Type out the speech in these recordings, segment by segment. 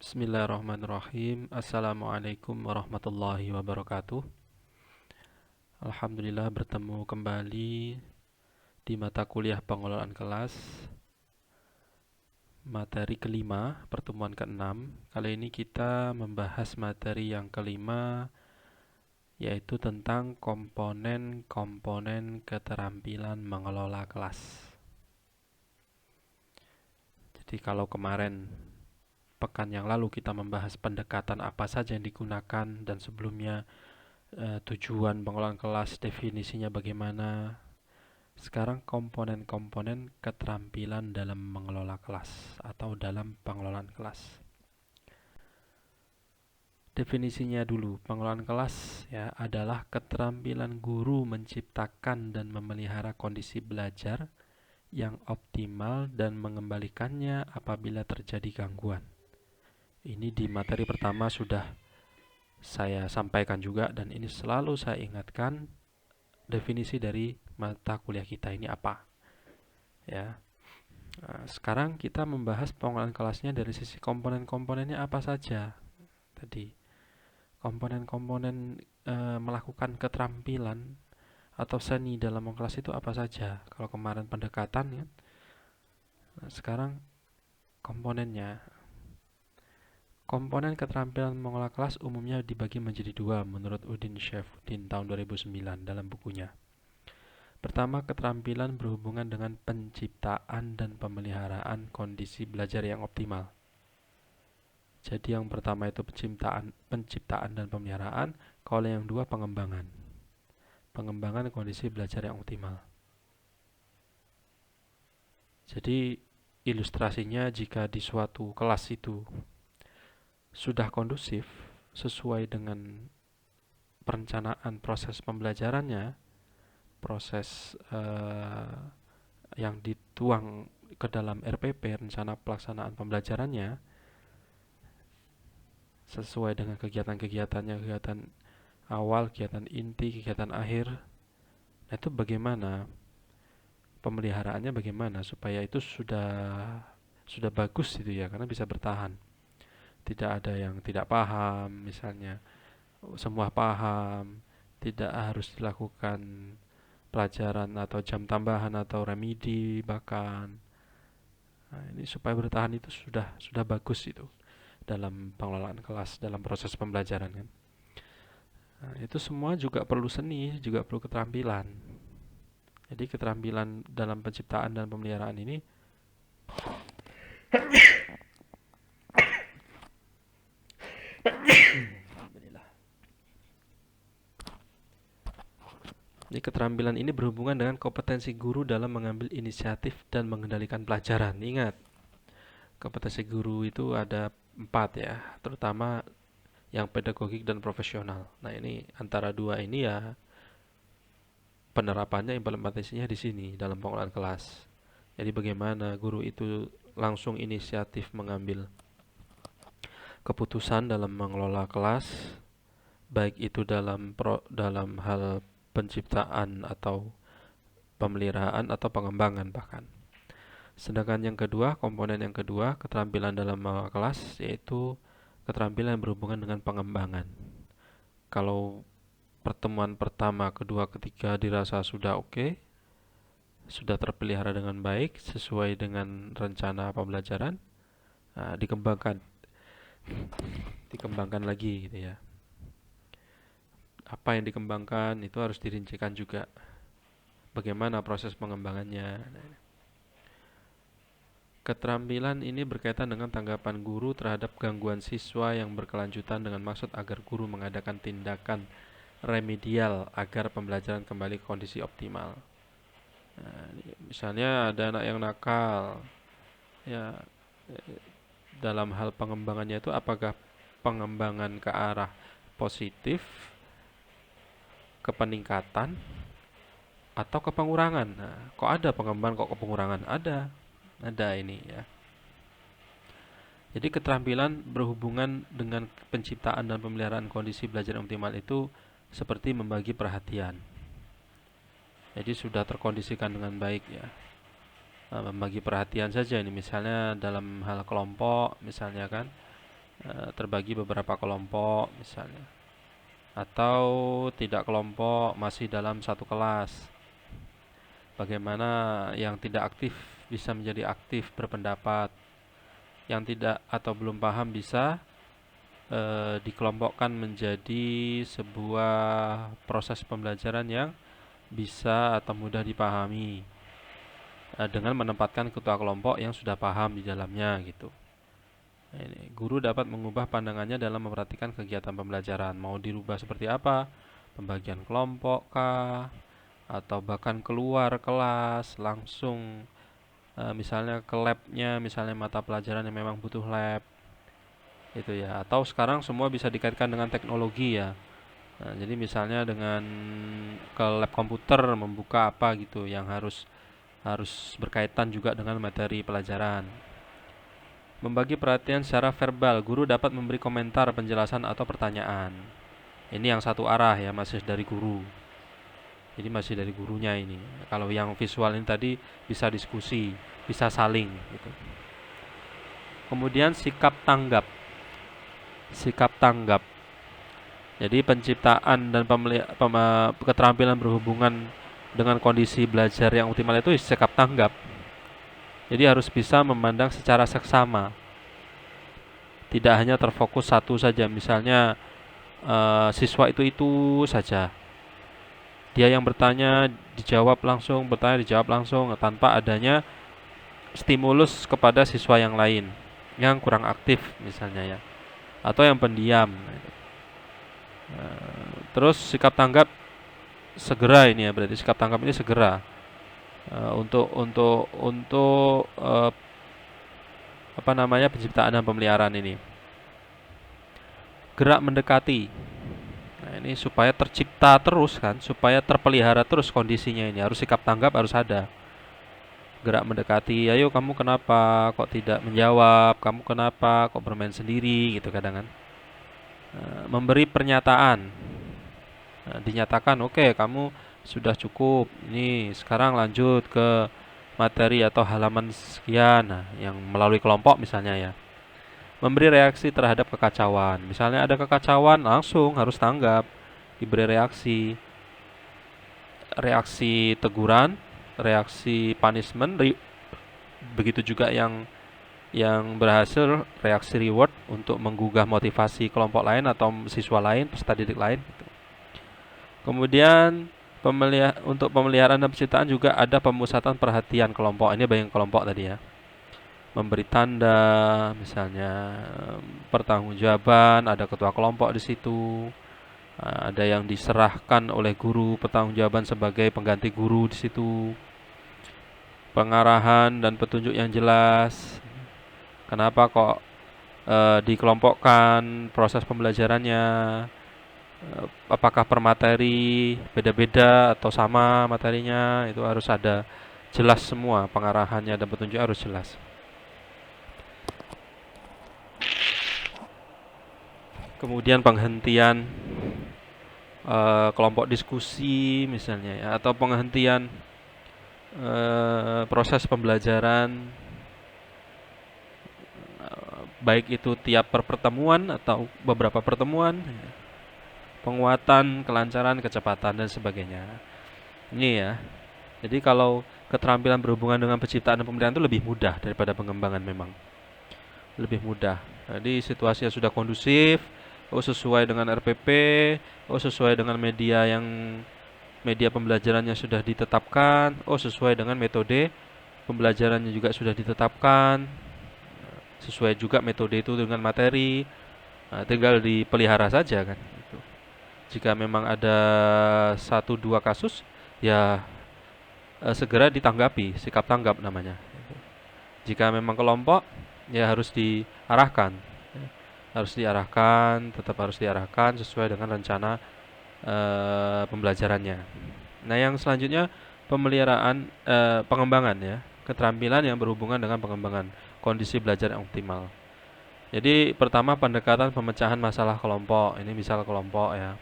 Bismillahirrahmanirrahim. Assalamualaikum warahmatullahi wabarakatuh. Alhamdulillah bertemu kembali di mata kuliah pengelolaan kelas materi kelima, pertemuan keenam. Kali ini kita membahas materi yang kelima, yaitu tentang komponen-komponen keterampilan mengelola kelas. Jadi kalau kemarin pekan yang lalu kita membahas pendekatan apa saja yang digunakan dan sebelumnya tujuan pengelolaan kelas, definisinya bagaimana. Sekarang komponen-komponen keterampilan dalam mengelola kelas atau dalam pengelolaan kelas. Definisinya dulu, pengelolaan kelas ya adalah keterampilan guru menciptakan dan memelihara kondisi belajar yang optimal dan mengembalikannya apabila terjadi gangguan. Ini di materi pertama sudah saya sampaikan juga, dan ini selalu saya ingatkan, definisi dari mata kuliah kita ini apa ya. Sekarang kita membahas pengelolaan kelasnya dari sisi komponen-komponennya apa saja. Tadi komponen-komponen melakukan keterampilan atau seni dalam kelas itu apa saja. Kalau kemarin pendekatan ya, sekarang komponennya. Komponen keterampilan mengelola kelas umumnya dibagi menjadi dua menurut Udin Syaifuddin tahun 2009 dalam bukunya. Pertama, keterampilan berhubungan dengan penciptaan dan pemeliharaan kondisi belajar yang optimal. Jadi yang pertama itu penciptaan dan pemeliharaan, kalau yang dua pengembangan. Pengembangan kondisi belajar yang optimal. Jadi ilustrasinya, jika di suatu kelas itu sudah kondusif sesuai dengan perencanaan proses pembelajarannya, proses yang dituang ke dalam RPP, rencana pelaksanaan pembelajarannya, sesuai dengan kegiatan-kegiatannya, kegiatan awal, kegiatan inti, kegiatan akhir. Nah, itu bagaimana pemeliharaannya, bagaimana supaya itu sudah bagus gitu ya, karena bisa bertahan. Tidak ada yang tidak paham misalnya, semua paham, tidak harus dilakukan pelajaran atau jam tambahan atau remedi bahkan. Nah, ini supaya bertahan itu sudah bagus itu dalam pengelolaan kelas, dalam proses pembelajaran kan. Nah, itu semua juga perlu seni, juga perlu keterampilan. Jadi keterampilan dalam penciptaan dan pemeliharaan ini Jadi keterampilan ini berhubungan dengan kompetensi guru dalam mengambil inisiatif dan mengendalikan pelajaran. Ingat, kompetensi guru itu ada 4 ya, terutama yang pedagogik dan profesional. Nah, ini antara dua ini ya, penerapannya, implementasinya di sini dalam pengelolaan kelas. Jadi bagaimana guru itu langsung inisiatif mengambil keputusan dalam mengelola kelas, baik itu dalam hal penciptaan atau pemeliharaan atau pengembangan bahkan. Sedangkan yang kedua, komponen yang kedua, keterampilan dalam mengelola kelas, yaitu keterampilan yang berhubungan dengan pengembangan. Kalau pertemuan pertama, kedua, ketiga dirasa sudah oke, sudah terpelihara dengan baik sesuai dengan rencana pembelajaran, nah, dikembangkan lagi gitu ya. Apa yang dikembangkan itu harus dirincikan juga, bagaimana proses pengembangannya. Keterampilan ini berkaitan dengan tanggapan guru terhadap gangguan siswa yang berkelanjutan dengan maksud agar guru mengadakan tindakan remedial agar pembelajaran kembali ke kondisi optimal. Nah, misalnya ada anak yang nakal, ya, dalam hal pengembangannya itu apakah pengembangan ke arah positif, ke peningkatan, atau ke pengurangan. Nah, kok ada pengembangan, kok ke pengurangan? Ada ini ya. Jadi keterampilan berhubungan dengan penciptaan dan pemeliharaan kondisi belajar yang optimal itu seperti membagi perhatian. Jadi sudah terkondisikan dengan baik ya. Membagi perhatian saja ini, misalnya dalam hal kelompok misalnya kan, terbagi beberapa kelompok misalnya, atau tidak kelompok masih dalam satu kelas. Bagaimana yang tidak aktif bisa menjadi aktif berpendapat, yang tidak atau belum paham bisa dikelompokkan menjadi sebuah proses pembelajaran yang bisa atau mudah dipahami dengan menempatkan ketua kelompok yang sudah paham di dalamnya gitu. Ini, guru dapat mengubah pandangannya dalam memperhatikan kegiatan pembelajaran. Mau dirubah seperti apa? Pembagian kelompok kah? Atau bahkan keluar kelas langsung misalnya ke labnya, misalnya mata pelajaran yang memang butuh lab itu ya. Atau sekarang semua bisa dikaitkan dengan teknologi ya. Nah, jadi misalnya dengan ke lab komputer membuka apa gitu yang harus berkaitan juga dengan materi pelajaran. Membagi perhatian secara verbal, guru dapat memberi komentar, penjelasan atau pertanyaan. Ini yang satu arah ya, masih dari guru. Jadi masih dari gurunya ini. Kalau yang visual ini tadi bisa diskusi, bisa saling gitu. Kemudian sikap tanggap. Sikap tanggap. Jadi penciptaan dan keterampilan berhubungan dengan kondisi belajar yang optimal itu sikap tanggap. Jadi harus bisa memandang secara seksama. Tidak hanya terfokus satu saja. Misalnya siswa itu saja. Dia yang bertanya dijawab langsung, bertanya dijawab langsung tanpa adanya stimulus kepada siswa yang lain yang kurang aktif misalnya ya, atau yang pendiam. Terus sikap tanggap segera ini ya, berarti sikap tanggap ini segera untuk apa namanya penciptaan dan pemeliharaan ini. Gerak mendekati. Nah, ini supaya tercipta terus kan, supaya terpelihara terus kondisinya ini. Harus sikap tanggap harus ada. Gerak mendekati, ayo kamu kenapa kok tidak menjawab, kamu kenapa kok bermain sendiri gitu kadang kan. Memberi pernyataan. Dinyatakan oke, kamu sudah cukup. Ini sekarang lanjut ke materi atau halaman sekian. Nah, yang melalui kelompok misalnya ya. Memberi reaksi terhadap kekacauan. Misalnya ada kekacauan, langsung harus tanggap, diberi reaksi. Reaksi teguran, reaksi punishment, begitu juga yang berhasil reaksi reward untuk menggugah motivasi kelompok lain atau siswa lain, peserta didik lain gitu. Kemudian untuk pemeliharaan dan penciptaan juga ada pemusatan perhatian kelompok. Ini bagian kelompok tadi ya. Memberi tanda, misalnya pertanggungjawaban, ada ketua kelompok di situ. Ada yang diserahkan oleh guru pertanggungjawaban sebagai pengganti guru di situ. Pengarahan dan petunjuk yang jelas. Kenapa kok dikelompokkan proses pembelajarannya? Apakah per materi beda-beda atau sama materinya? Itu harus ada jelas semua, pengarahannya dan petunjuk harus jelas. Kemudian penghentian kelompok diskusi misalnya ya, atau penghentian proses pembelajaran, baik itu tiap pertemuan atau beberapa pertemuan, penguatan, kelancaran, kecepatan dan sebagainya. Ini ya. Jadi kalau keterampilan berhubungan dengan penciptaan dan pemeliharaan itu lebih mudah daripada pengembangan memang. Lebih mudah. Jadi situasinya sudah kondusif, sesuai dengan RPP, sesuai dengan media pembelajarannya sudah ditetapkan, sesuai dengan metode pembelajarannya juga sudah ditetapkan, sesuai juga metode itu dengan materi. Nah, tinggal dipelihara saja kan. Jika memang ada 1-2 kasus, ya segera ditanggapi, sikap tanggap namanya. Jika memang kelompok, ya harus diarahkan. Tetap harus diarahkan sesuai dengan rencana pembelajarannya. Nah, yang selanjutnya pemeliharaan pengembangan ya, keterampilan yang berhubungan dengan pengembangan kondisi belajar yang optimal. Jadi pertama pendekatan pemecahan masalah kelompok. Ini misal kelompok ya.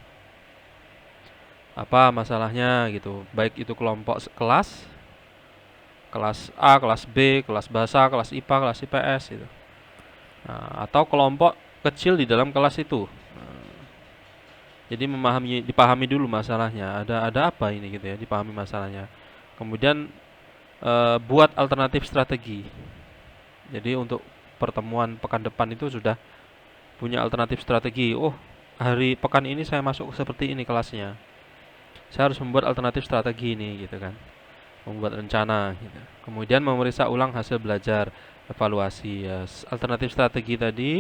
Apa masalahnya gitu. Baik itu kelompok kelas A, kelas B, kelas bahasa, kelas IPA, kelas IPS gitu. Nah, atau kelompok kecil di dalam kelas itu. Jadi dipahami dulu masalahnya. Ada apa ini gitu ya, dipahami masalahnya. Kemudian buat alternatif strategi. Jadi untuk pertemuan pekan depan itu sudah punya alternatif strategi. Oh, hari pekan ini saya masuk seperti ini kelasnya. Saya harus membuat alternatif strategi ini gitu kan. Membuat rencana gitu. Kemudian memeriksa ulang hasil belajar, evaluasi ya. Alternatif strategi tadi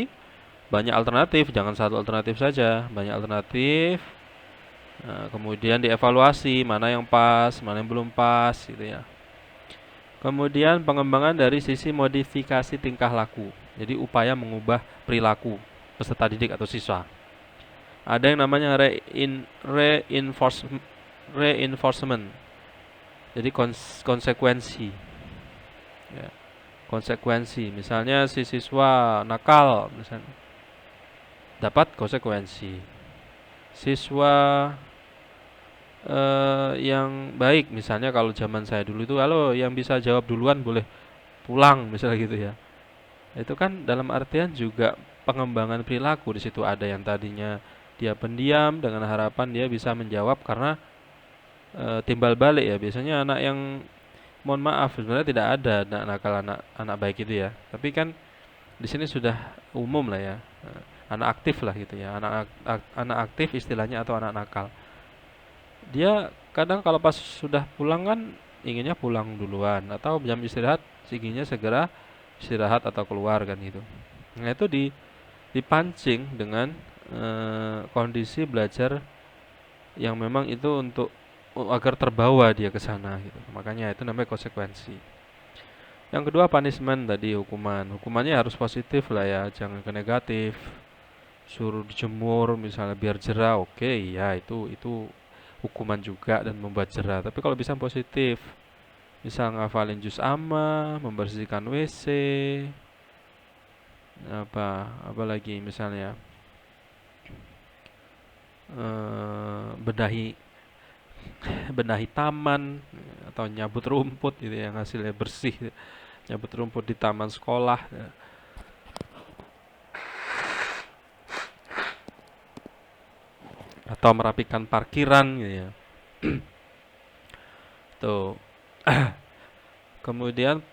banyak alternatif, jangan satu alternatif saja, banyak alternatif. Nah, kemudian dievaluasi mana yang pas, mana yang belum pas gitu ya. Kemudian pengembangan dari sisi modifikasi tingkah laku. Jadi upaya mengubah perilaku peserta didik atau siswa. Ada yang namanya reinforcement. Jadi konsekuensi. Ya, konsekuensi. Misalnya si siswa nakal, misalnya dapat konsekuensi. Siswa yang baik, misalnya kalau zaman saya dulu itu, halo yang bisa jawab duluan boleh pulang, misalnya gitu ya. Itu kan dalam artian juga pengembangan perilaku. Di situ ada yang tadinya dia pendiam dengan harapan dia bisa menjawab karena timbal balik ya. Biasanya anak yang mohon maaf sebenarnya tidak ada anak nakal, anak baik itu ya. Tapi kan di sini sudah umum lah ya. Anak aktif lah gitu ya. Anak aktif istilahnya atau anak nakal. Dia kadang kalau pas sudah pulang kan inginnya pulang duluan atau jam istirahat inginnya segera istirahat atau keluar kan gitu. Nah, itu dipancing dengan kondisi belajar yang memang itu untuk agar terbawa dia ke sana gitu. Makanya itu namanya konsekuensi. Yang kedua punishment tadi, hukuman. Hukumannya harus positif lah ya, jangan ke negatif. Suruh dijemur misalnya biar jerah, oke, ya itu hukuman juga dan membuat jerah. Tapi kalau bisa positif, misal ngafalin juz amma, membersihkan WC, apa lagi misalnya benahi benahi taman atau nyabut rumput gitu yang hasilnya bersih, nyabut rumput di taman sekolah atau merapikan parkiran gitu ya. Tuh. Kemudian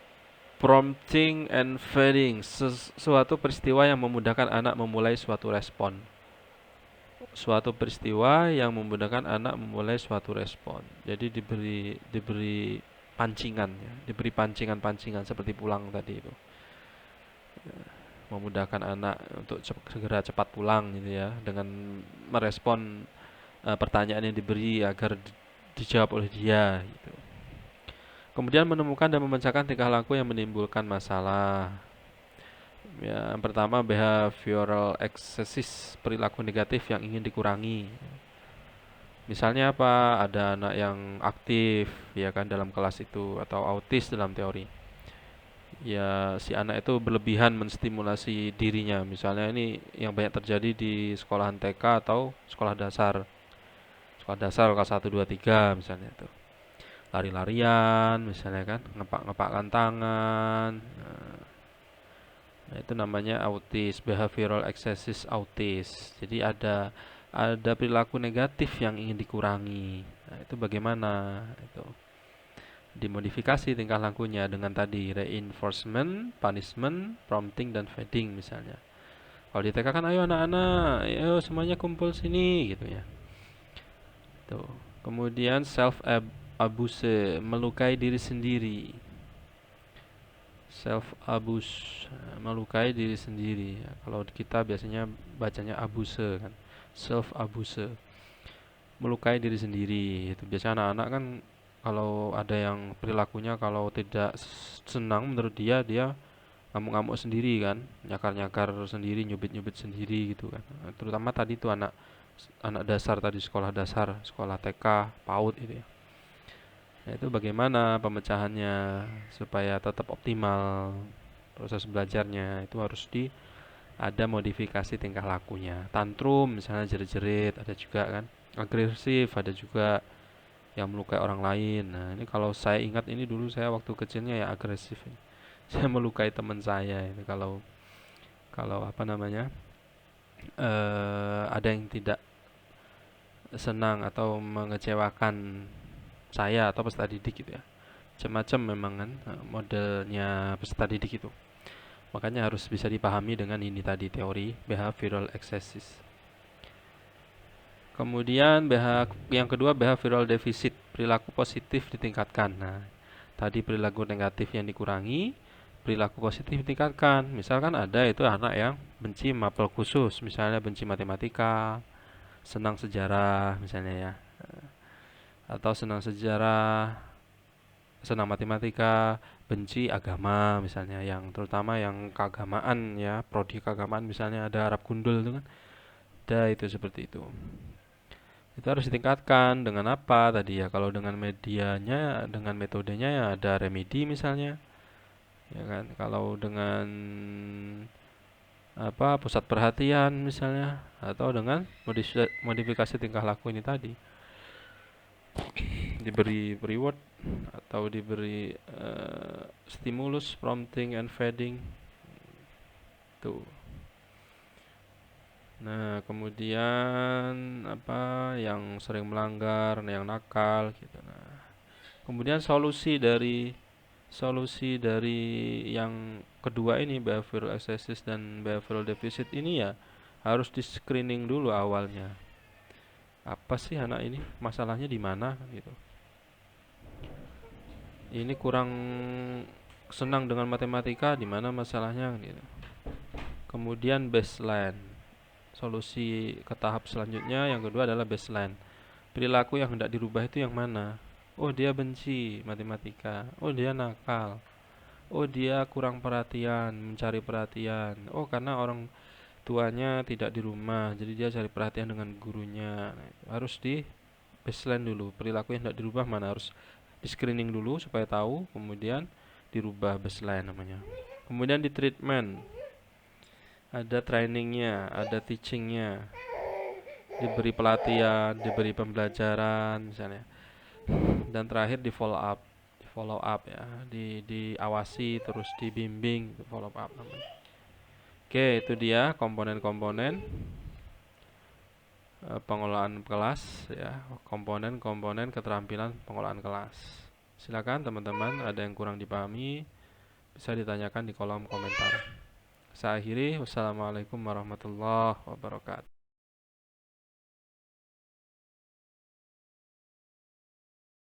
prompting and feeding, suatu peristiwa yang memudahkan anak memulai suatu respon. Suatu peristiwa yang memudahkan anak memulai suatu respon. Jadi diberi pancingan ya, diberi pancingan-pancingan seperti pulang tadi itu. Memudahkan anak untuk segera cepat pulang gitu ya, dengan merespon pertanyaan yang diberi agar dijawab oleh dia gitu. Kemudian menemukan dan memecahkan tingkah laku yang menimbulkan masalah. Ya, yang pertama behavioral excesses, perilaku negatif yang ingin dikurangi. Misalnya apa? Ada anak yang aktif ya kan dalam kelas itu atau autis dalam teori. Ya, si anak itu berlebihan menstimulasi dirinya. Misalnya ini yang banyak terjadi di sekolahan TK atau sekolah dasar. Sekolah dasar kelas 1 2 3 misalnya itu. Lari-larian misalnya kan, ngepak-ngepakkan tangan. Nah, itu namanya autis, behavioral excesses autis. Jadi ada perilaku negatif yang ingin dikurangi. Nah, itu bagaimana? Itu dimodifikasi tingkah lakunya dengan tadi reinforcement, punishment, prompting dan feeding misalnya. Kalau di TK kan ayo anak-anak, ayo semuanya kumpul sini gitu ya. Tuh. Kemudian self abuse, melukai diri sendiri. Self abuse, melukai diri sendiri. Kalau kita biasanya bacanya abuse kan. Self abuse, melukai diri sendiri. Itu biasanya anak-anak kan kalau ada yang perilakunya kalau tidak senang menurut dia ngamuk-ngamuk sendiri kan, nyakar-nyakar sendiri, nyubit-nyubit sendiri gitu kan. Terutama tadi tuh anak anak dasar tadi, sekolah dasar, sekolah TK, PAUD itu ya. Nah, itu bagaimana pemecahannya supaya tetap optimal proses belajarnya, itu harus ada modifikasi tingkah lakunya. Tantrum misalnya jerit-jerit, ada juga kan. Agresif ada juga, yang melukai orang lain. Nah, ini kalau saya ingat ini dulu saya waktu kecilnya ya agresif. Saya melukai teman saya ini kalau kalau apa namanya? ada yang tidak senang atau mengecewakan saya atau peserta didik gitu ya. Macam-macam memang kan modelnya peserta didik itu. Makanya harus bisa dipahami dengan ini tadi, teori behavioral excesses. Kemudian yang kedua, behavioral deficit, perilaku positif ditingkatkan. Nah, tadi perilaku negatif yang dikurangi, perilaku positif ditingkatkan. Misalkan ada itu anak yang benci mapel khusus, misalnya benci matematika, senang sejarah misalnya ya, atau senang sejarah, senang matematika, benci agama misalnya, yang terutama yang keagamaan ya, prodi keagamaan misalnya ada Arab Gundul itu kan, ada itu seperti itu. Itu harus ditingkatkan dengan apa tadi ya? Kalau dengan medianya, dengan metodenya ya ada remedi misalnya, ya kan? Kalau dengan apa pusat perhatian misalnya, atau dengan modifikasi tingkah laku ini tadi, diberi reward atau diberi stimulus, prompting and feeding tuh. Nah, kemudian apa yang sering melanggar, yang nakal gitu. Nah, kemudian solusi dari yang kedua ini, behavioral excesses dan behavioral deficit ini ya harus di screening dulu awalnya. Apa sih anak ini? Masalahnya di mana gitu. Ini kurang senang dengan matematika, di mana masalahnya gitu. Kemudian baseline. Solusi ke tahap selanjutnya yang kedua adalah baseline. Perilaku yang hendak dirubah itu yang mana? Oh, dia benci matematika. Oh, dia nakal. Oh, dia kurang perhatian, mencari perhatian. Oh, karena orang tuanya tidak di rumah, jadi dia cari perhatian dengan gurunya. Nah, harus di baseline dulu. Perilaku yang hendak dirubah mana, harus di screening dulu supaya tahu, kemudian dirubah, baseline namanya. Kemudian di treatment, ada trainingnya, ada teachingnya, diberi pelatihan, diberi pembelajaran misalnya. Dan terakhir di follow up ya, diawasi terus dibimbing, follow up namanya. Oke, itu dia komponen-komponen pengelolaan kelas ya, komponen-komponen keterampilan pengelolaan kelas. Silakan teman-teman, ada yang kurang dipahami bisa ditanyakan di kolom komentar. Saya akhiri, wassalamualaikum warahmatullahi wabarakatuh.